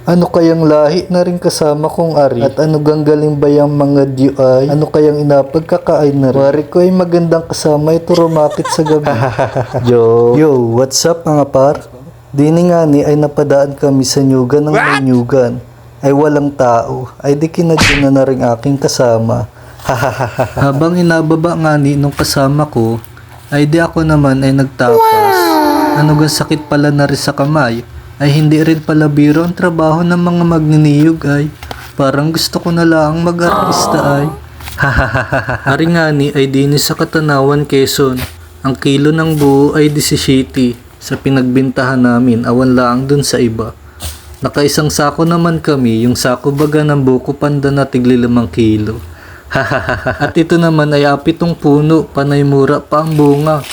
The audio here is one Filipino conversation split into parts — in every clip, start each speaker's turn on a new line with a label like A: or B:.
A: Ano kayang lahi na rin kasama kong ari? At ano ganggaling ba yung mga diyo ay? Ano kayang inapagkakain na rin? Wari ko ay magandang kasama ito rumakit sa gabi. Yo, what's up mga par? Dini nga ni ay napadaan kami sa nyugan ng may nyugan. Ay walang tao. Ay di kinadyan na rin aking kasama. Habang inababa nga ni nung kasama ko, ay di ako naman ay nagtapas. Ano ga sakit pala na rin sa kamay? Ay hindi rin pala biro ang trabaho ng mga magniniyog ay. Parang gusto ko na lang mag-artista ay. Ari nga ni ay dinis sa Katanawan, Quezon. Ang kilo ng buo ay 17. Sa pinagbintahan namin, awan lang dun sa iba. Nakaisang sako naman kami, yung sako baga ng buko panda na tigli 5 kilo. At ito naman ay 7 puno, panay mura pa ang bunga.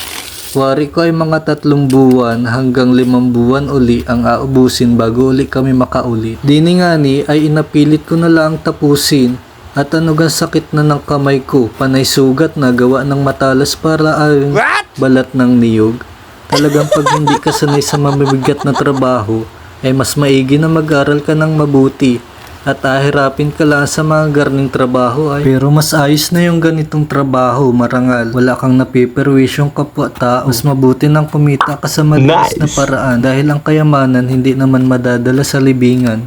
A: Wari ko ay mga 3 buwan hanggang 5 buwan uli ang aubusin bago uli kami makauli. Dini nga ni ay inapilit ko na lang tapusin. At ano gan sakit na ng kamay ko, panay sugat na gawa ng matalas para ang balat ng niyog. Talagang pag hindi ka sanay sa mamabigat na trabaho, ay mas maigi na mag-aral ka ng mabuti. At ahirapin ka lang sa mga garning trabaho ay. Pero mas ayos na yung ganitong trabaho, marangal. Wala kang napiperwisyong kapwa-tao. Mas mabuti nang kumita ka sa madalas na paraan dahil ang kayamanan hindi naman madadala sa libingan.